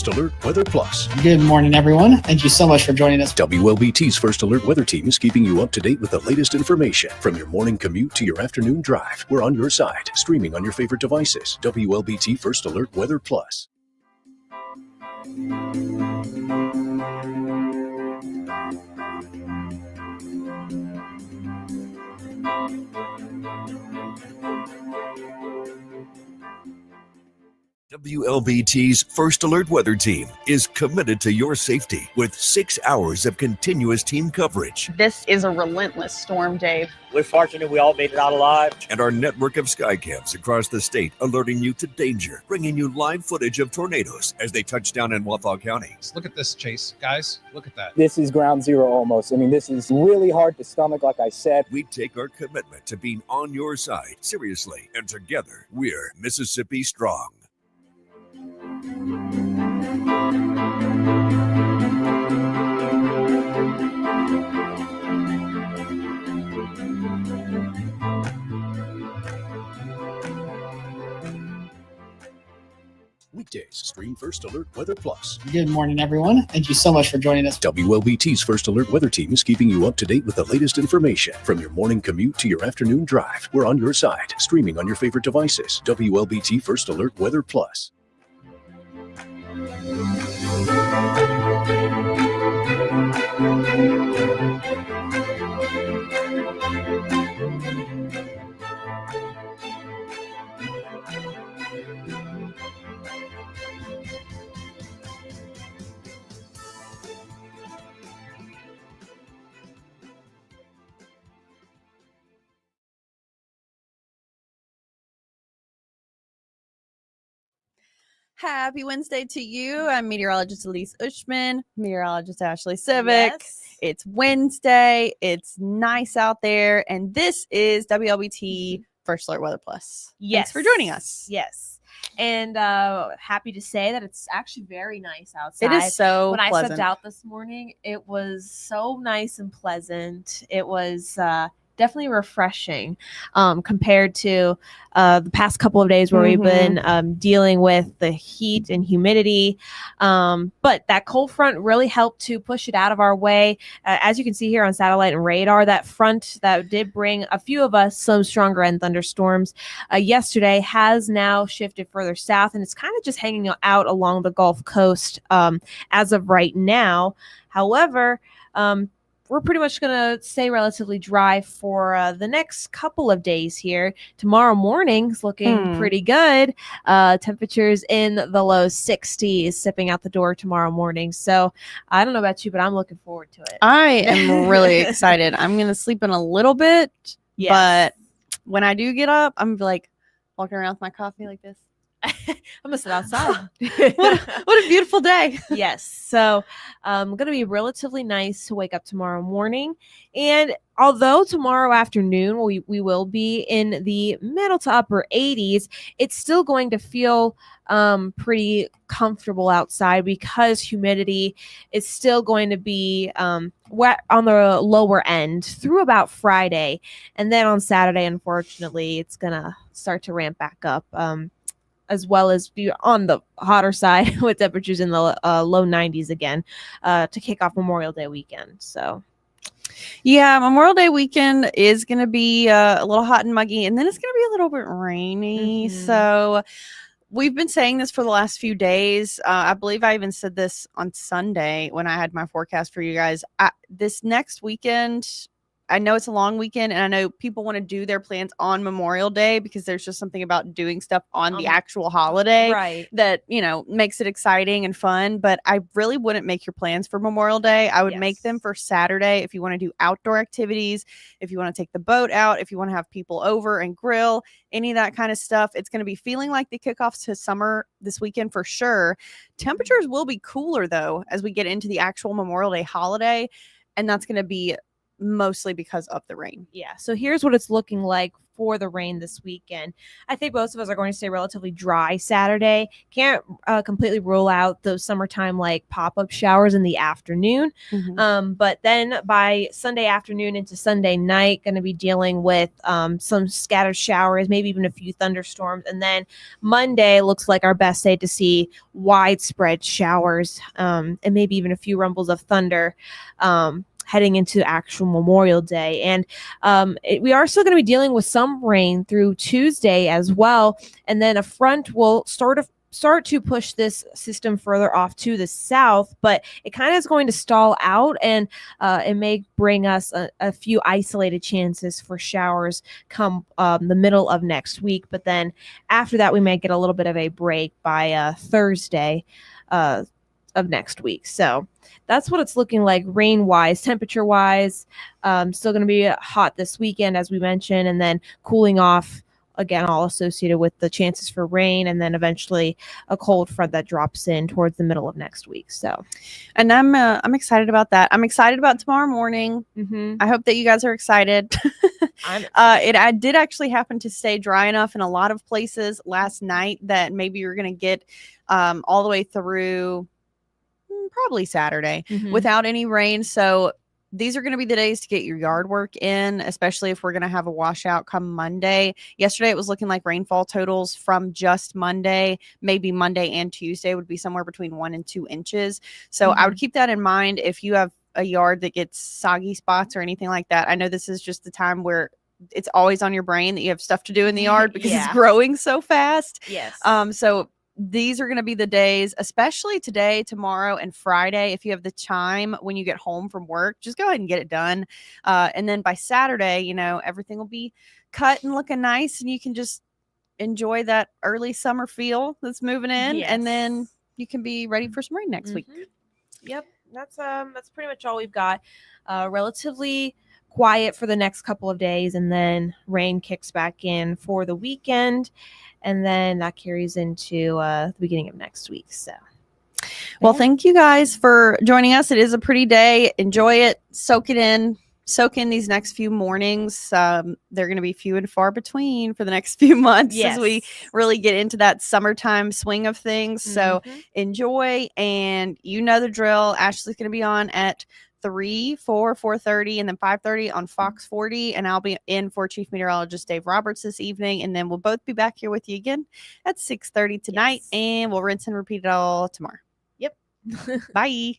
First Alert Weather Plus. Good morning, everyone. Thank you so much for joining us. WLBT's First Alert Weather Team is keeping you up to date with the latest information. From your morning commute to your afternoon drive, we're on your side, streaming on your favorite devices. WLBT First Alert Weather Plus. WLBT's First Alert Weather Team is committed to your safety with 6 hours of continuous team coverage. This is a relentless storm, Dave. We're fortunate we all made it out alive. And our network of skycams across the state alerting you to danger, bringing you live footage of tornadoes as they touch down in Wathau County. Look at this, Chase. Guys, look at that. This is ground zero almost. I mean, this is really hard to stomach, like I said. We take our commitment to being on your side seriously, and together, we're Mississippi Strong. Weekdays, stream First Alert Weather Plus. Good morning, everyone. Thank you so much for joining us. WLBT's First Alert Weather Team is keeping you up to date with the latest information. From your morning commute to your afternoon drive, we're on your side, streaming on your favorite devices. WLBT First Alert Weather Plus. Happy Wednesday to you. I'm meteorologist Elise Ushman, meteorologist Ashley Civic. Yes. It's Wednesday. It's nice out there. And this is WLBT First Alert Weather Plus. Yes. Thanks for joining us. Yes. And happy to say that it's actually very nice outside. It is so when pleasant. I stepped out this morning, it was so nice and pleasant. It was definitely refreshing compared to the past couple of days where we've been dealing with the heat and humidity. But that cold front really helped to push it out of our way. As you can see here on satellite and radar, that front that did bring a few of us some stronger end thunderstorms yesterday has now shifted further south, and it's kind of just hanging out along the Gulf Coast as of right now. However, we're pretty much going to stay relatively dry for the next couple of days here. Tomorrow morning's looking pretty good. Temperatures in the low 60s stepping out the door tomorrow morning. So I don't know about you, but I'm looking forward to it. I am really excited. I'm going to sleep in a little bit, but when I do get up, I'm like walking around with my coffee like this. I'm gonna sit outside. what a beautiful day. Yes. So going to be relatively nice to wake up tomorrow morning. And although tomorrow afternoon we will be in the middle to upper 80s, it's still going to feel pretty comfortable outside because humidity is still going to be wet on the lower end through about Friday. And then on Saturday, unfortunately, it's going to start to ramp back up. As well as be on the hotter side with temperatures in the low 90s again to kick off Memorial Day weekend. So, yeah, Memorial Day weekend is going to be a little hot and muggy, and then it's going to be a little bit rainy. So we've been saying this for the last few days. I believe I even said this on Sunday when I had my forecast for you guys. This next weekend, I know it's a long weekend, and I know people want to do their plans on Memorial Day because there's just something about doing stuff on the actual holiday that, you know, makes it exciting and fun. But I really wouldn't make your plans for Memorial Day. I would make them for Saturday if you want to do outdoor activities, if you want to take the boat out, if you want to have people over and grill, any of that kind of stuff. It's going to be feeling like the kickoff to summer this weekend for sure. Temperatures will be cooler, though, as we get into the actual Memorial Day holiday, and that's going to be mostly because of the rain. Yeah. So here's what it's looking like for the rain this weekend. I think most of us are going to stay relatively dry Saturday. Can't completely rule out those summertime like pop-up showers in the afternoon. But then by Sunday afternoon into Sunday night, going to be dealing with some scattered showers, maybe even a few thunderstorms. And then Monday looks like our best day to see widespread showers and maybe even a few rumbles of thunder. Heading into actual Memorial Day. And we are still going to be dealing with some rain through Tuesday as well. And then a front will start to push this system further off to the south, but it kind of is going to stall out, and it may bring us a few isolated chances for showers come the middle of next week. But then after that, we may get a little bit of a break by Thursday of next week. So that's what it's looking like rain wise. Temperature wise, still going to be hot this weekend, as we mentioned, and then cooling off again, all associated with the chances for rain, and then eventually a cold front that drops in towards the middle of next week. So, and I'm excited about that. I'm excited about tomorrow morning. I hope that you guys are excited. I did actually happen to stay dry enough in a lot of places last night that maybe you're going to get all the way through probably Saturday without any rain. So these are going to be the days to get your yard work in, especially if we're going to have a washout come Monday. Yesterday, it was looking like rainfall totals from just Monday, maybe Monday and Tuesday would be somewhere between 1 and 2 inches. So I would keep that in mind if you have a yard that gets soggy spots or anything like that. I know this is just the time where it's always on your brain that you have stuff to do in the yard because it's growing so fast. Yes. So these are going to be the days, especially today, tomorrow, and Friday. If you have the time when you get home from work, just go ahead and get it done. And then by Saturday, you know, everything will be cut and looking nice, and you can just enjoy that early summer feel that's moving in. Yes. And then you can be ready for some rain next week. Yep. That's pretty much all we've got. Relatively quiet for the next couple of days, and then rain kicks back in for the weekend, and then that carries into the beginning of next week. So well, thank you guys for joining us. It is a pretty day. Enjoy it, soak in these next few mornings. They're going to be few and far between for the next few months as we really get into that summertime swing of things. So enjoy, and you know the drill. Ashley's going to be on at 3, 4, 4:30, and then 5:30 on Fox 40, and I'll be in for Chief Meteorologist Dave Roberts this evening, and then we'll both be back here with you again at 6:30 tonight, and we'll rinse and repeat it all tomorrow. Yep. Bye.